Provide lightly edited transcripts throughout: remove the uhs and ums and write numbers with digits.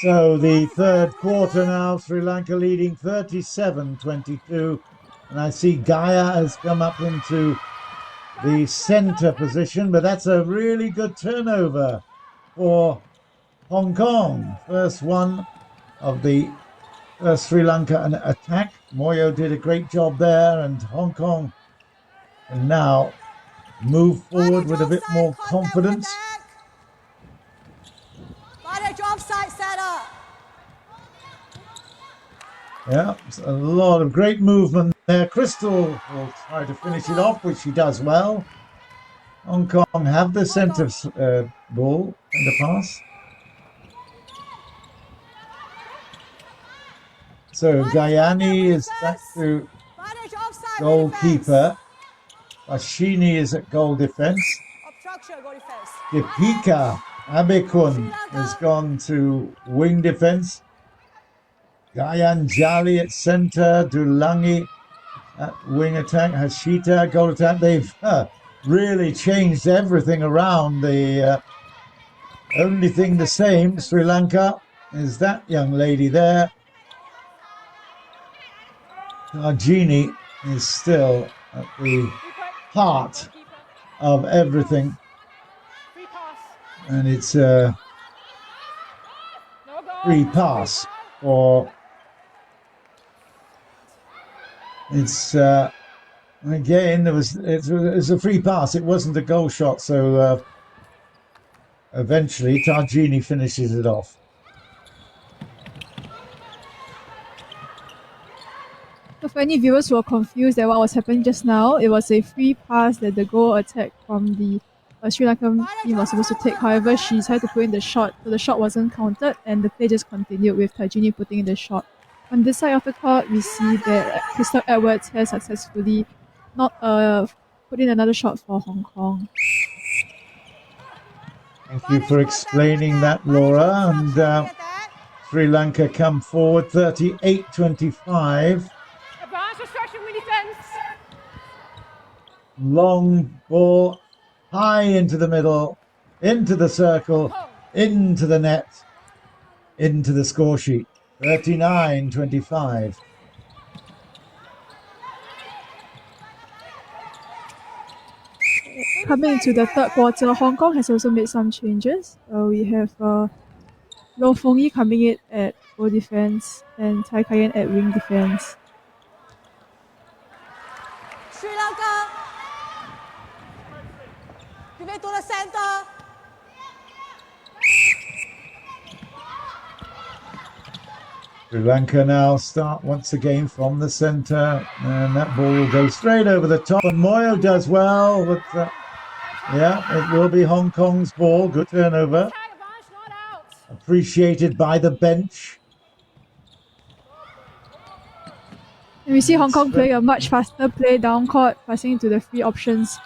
So the third quarter now, Sri Lanka leading 37-22. And I see Gaia has come up into the centre position, but that's a really good turnover for Hong Kong. First one of the Sri Lanka attack. Moyo did a great job there, and Hong Kong can now move forward with a bit more confidence. Yeah, a lot of great movement there. Crystal will try to finish it off, which she does well. Hong Kong have the centre ball and the pass. So Gayani is back to goalkeeper. Ashini is at goal defence. Deepika Abekun has gone to wing defence. Gayan Jali at centre. Dulangi at wing attack. Hashita goal attack. They've really changed everything around. The only thing the same, Sri Lanka, is that young lady there. Tarjini is still at the heart of everything. And it's a free pass for... It's again, it was a free pass. It wasn't a goal shot, so eventually Tarjini finishes it off. So for any viewers who are confused at what was happening just now, it was a free pass that the goal attack from the Sri Lankan team was supposed to take. However, she decided to put in the shot, so the shot wasn't counted, and the play just continued with Tarjini putting in the shot. On this side of the court, we see that Crystal Edwards has successfully not put in another shot for Hong Kong. Thank you for explaining that, Laura. And Sri Lanka come forward 38-25. Long ball, high into the middle, into the circle, into the net, into the score sheet. 39-25. Coming into the third quarter, Hong Kong has also made some changes. We have Lo Feng Yi coming in at goal defense and Tai Kayan at wing defense. Sri Lanka, give it to the center. Sri Lanka now start once again from the centre, and that ball will go straight over the top. And Moyo does well, but yeah, it will be Hong Kong's ball. Good turnover. Appreciated by the bench. And we see Hong Kong play a much faster play down court, passing into the free options.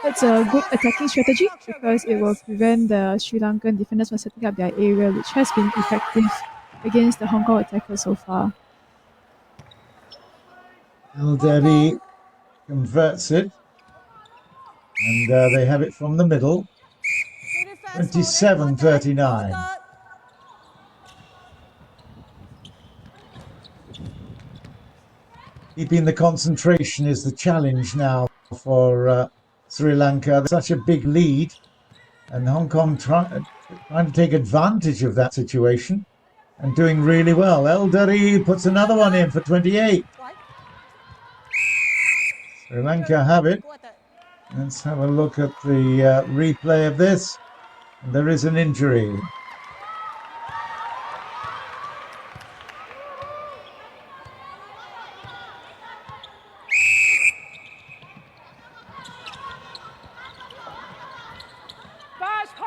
It's a good attacking strategy because it will prevent the Sri Lankan defenders from setting up their area, which has been effective against the Hong Kong attackers so far. El Devi converts it, and they have it from the middle. 27-39. Keeping the concentration is the challenge now for Sri Lanka. There's such a big lead, and Hong Kong trying to take advantage of that situation and doing really well. Eldari puts another one in for 28. Sri Lanka have it. Let's have a look at the replay of this. There is an injury.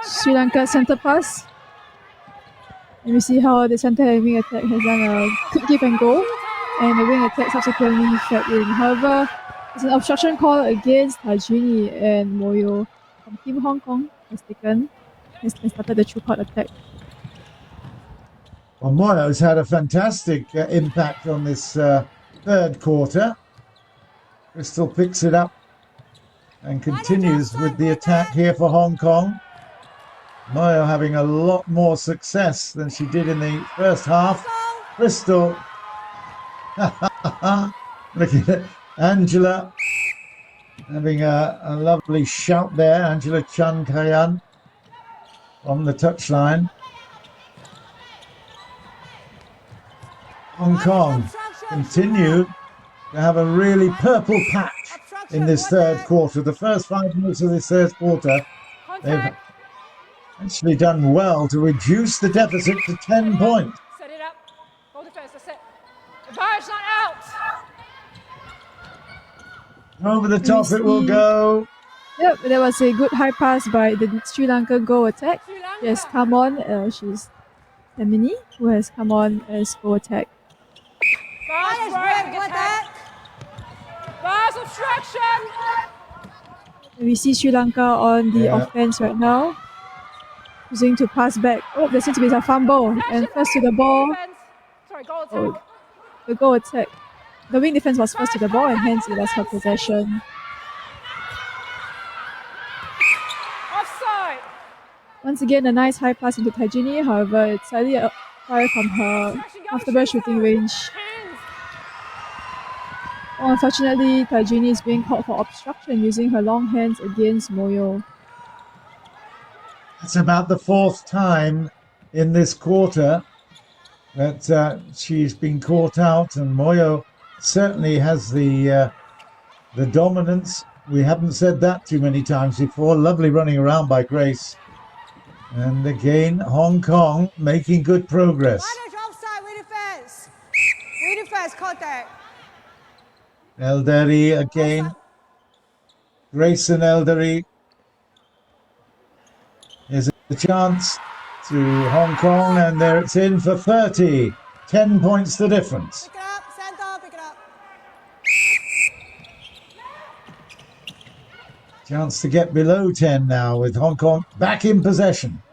Sri Lanka centre pass. And we see how the centre and wing attack has done a quick give and go, and the wing attack subsequently fed in. However, it's an obstruction call against Tarjini, and Moyo from Team Hong Kong has started the true court attack. Well, Moyo's had a fantastic impact on this third quarter. Crystal picks it up and continues with the attack here for Hong Kong. Moyo having a lot more success than she did in the first half. Crystal. Look at it. Angela having a lovely shout there. Angela Chan Kayan from the touchline. Hong Kong continue to have a really purple patch in this third quarter. The first 5 minutes of this third quarter, they've actually done well to reduce the deficit to 10 points. Set it up. Hold defense. That's it. The bar's not out. Over the top it will go. Yep, there was a good high pass by the Sri Lanka goal attack. Sri Lanka. She has come on. She's Tamini, who has come on as goal attack. Bar's break. Go attack. Bar's obstruction. And we see Sri Lanka on the offense right now, using to pass back. Oh, there seems to be a fumble. And first to the ball. Defense. Sorry, goal attack. Oh, the goal attack. The wing defense was first to the ball, and hence it was her possession. Offside. Once again, a nice high pass into Tajini. However, it's slightly far from her comfortable shooting range. Hands. Unfortunately, Tajini is being called for obstruction using her long hands against Moyo. It's about the fourth time in this quarter that she's been caught out, and Moyo certainly has the dominance. We haven't said that too many times before. Lovely running around by Grace. And again, Hong Kong making good progress. Minor offside. We defense. We defense. Contact. Elderi again. Grace and Elderi. Here's a chance to Hong Kong, and there it's in for 30. 10 points the difference. Pick it up. Center. Pick it up. Chance to get below 10 now with Hong Kong back in possession.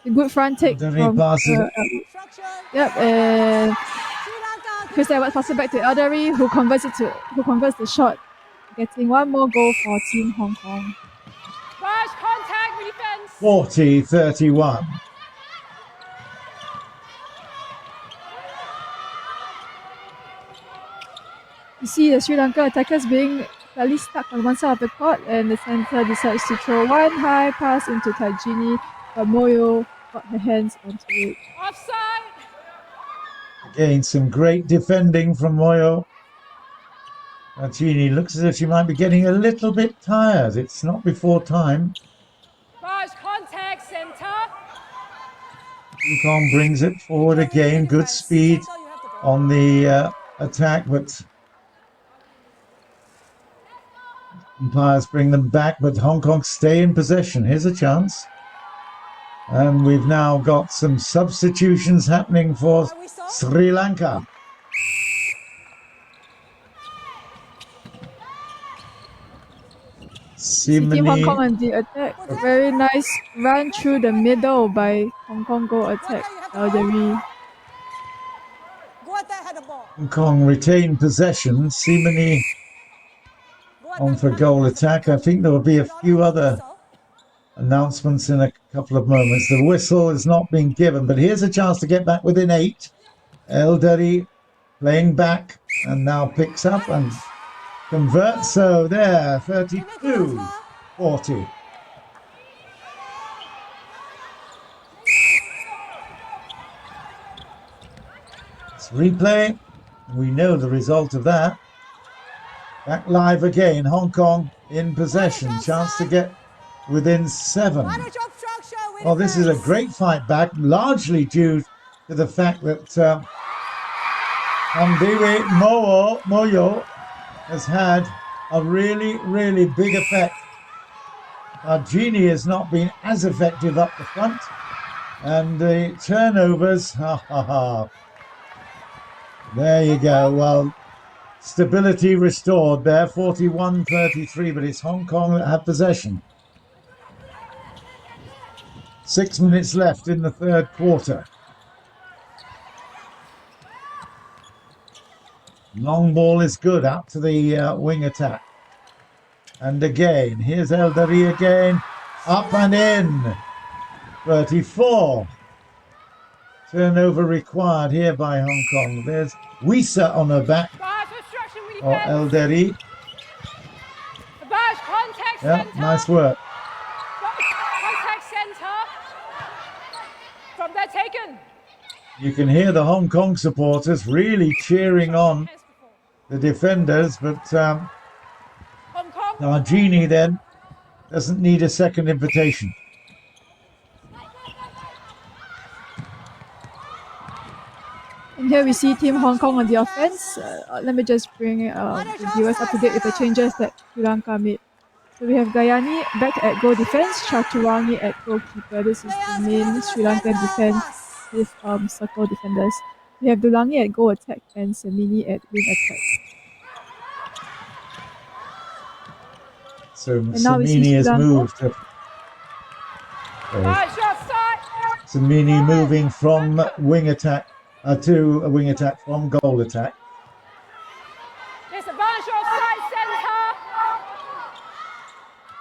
A good front take Elderi from passes. Obstruction. yep, and Sri Lanka. Chris Edwards passes it back to Elderi, who converts the shot, getting one more goal for Team Hong Kong. Bar's contact. We defense. 40-31. You see the Sri Lanka attackers being fairly stuck on one side of the court, and the center decides to throw one high pass into Tajini, but Moyo got her hands onto it. Offside. Again, some great defending from Moyo. Genie looks as if she might be getting a little bit tired. It's not before time. Bar's contact. Center. Hong Kong brings it forward again. Good speed on the attack, but umpires bring them back, but Hong Kong stay in possession. Here's a chance. And we've now got some substitutions happening for Sri Lanka. Team Hong Kong on the attack. A very nice run through the middle by Hong Kong goal attack. Elderi. Go attack. Had the ball. Hong Kong retain possession. Simini on for goal attack. I think there will be a few other announcements in a couple of moments. The whistle has not been given, but here's a chance to get back within 8. Elderi playing back and now picks up and converts. So there, 32-40. It's replay. We know the result of that. Back live again. Hong Kong in possession. Chance to get within 7. Minor obstruction. We Well, this is a defense. great fight back, largely due to the fact that Hamdiwi Moyo has had a really, really big effect. Genie has not been as effective up the front, and the turnovers, there you go. Well, stability restored there, 41-33, but it's Hong Kong that have possession. 6 minutes left in the third quarter. Long ball is good out to the wing attack. And again, here's Eldari again. Up and in. 34. Turnover required here by Hong Kong. There's Wisa on her back. Or Eldari. Yeah, nice work. Contact center. From there taken. You can hear the Hong Kong supporters really cheering on the defenders, but Nargini then doesn't need a second invitation. And here we see Team Hong Kong on the offense. Let me just bring the viewers up to date with the changes that Sri Lanka made. So we have Gayani back at goal defense, Chaturangi at goalkeeper. This is the main Sri Lankan defense with circle defenders. We have Dulangi at goal attack and Samini at wing attack. So Samini has moved. Samini moving from wing attack to a wing attack from goal attack.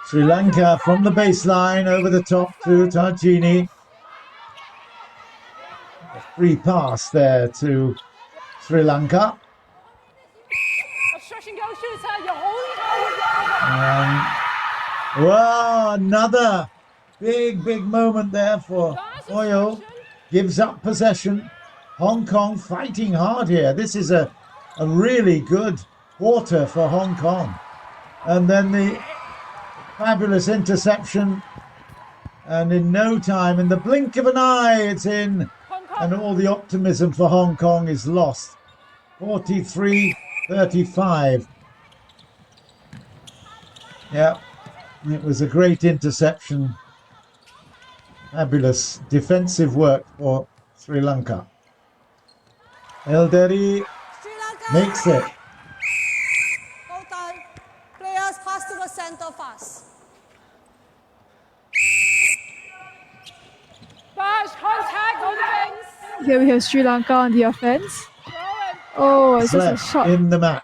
Sri Lanka from the baseline over the top to Tarjini. A free pass there to Sri Lanka. Wow, another big moment there for Oyo. Gives up possession. Hong Kong fighting hard here. This is a really good quarter for Hong Kong. And then the fabulous interception, and in no time, in the blink of an eye, it's in, and all the optimism for Hong Kong is lost. 43-35. Yeah, it was a great interception. Fabulous defensive work for Sri Lanka. Eldari makes it. Players pass to the center fast. Here we have Sri Lanka on the offense. Oh, it's just a shot. In the match.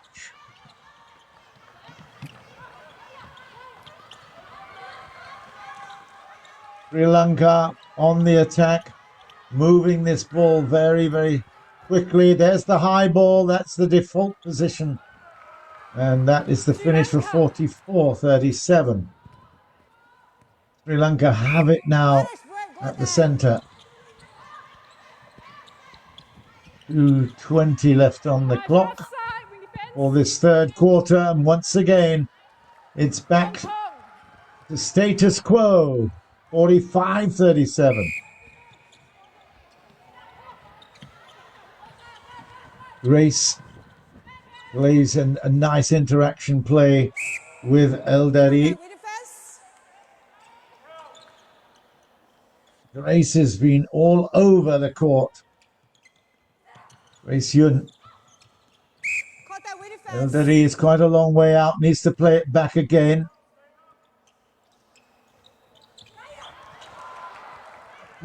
Sri Lanka on the attack, moving this ball very quickly. There's the high ball. That's the default position. And that is the finish for 44-37. Sri Lanka have it now at the centre. 2:20 left on the clock for this third quarter. And once again, it's back to status quo. 45-37. Grace plays a nice interaction play with Eldari. Grace has been all over the court. Grace Yun. Eldari is quite a long way out, needs to play it back again.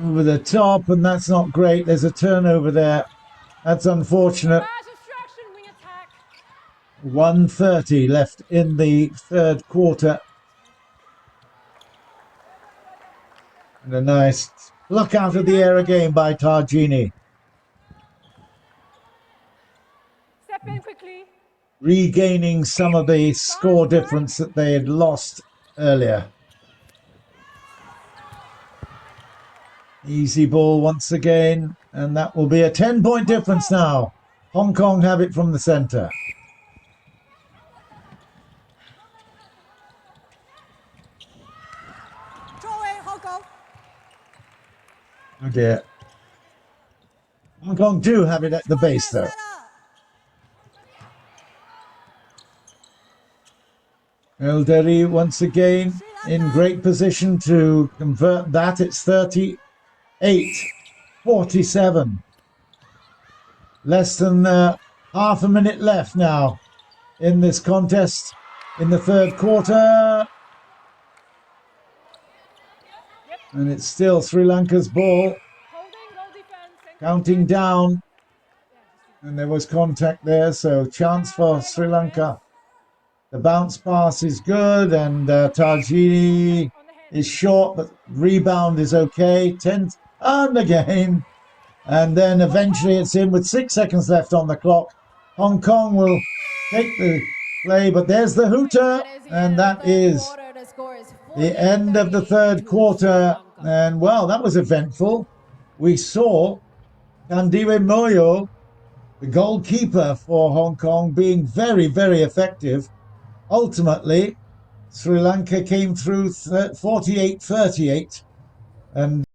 Over the top, and that's not great. There's a turnover there. That's unfortunate. 1:30 left in the third quarter. And a nice pluck out of the air again by Tarjini. Step in quickly. Regaining some of the score difference that they had lost earlier. Easy ball once again, and that will be a 10-point difference now. Hong Kong have it from the centre. Oh dear. Hong Kong do have it at the base though. Eldari once again in great position to convert that. It's 38-47. Less than half a minute left now in this contest in the third quarter. And it's still Sri Lanka's ball. Counting down. And there was contact there, so chance for Sri Lanka. The The bounce pass is good, and Tarjini is short, but rebound is okay. 10 and again. And then eventually it's in with 6 seconds left on the clock. Hong Kong will take the play, but there's the hooter, and that is the end of the third quarter. And well, that was eventful. We saw Kandiwe Moyo, the goalkeeper for Hong Kong, being very, very effective. Ultimately, Sri Lanka came through 48-38, and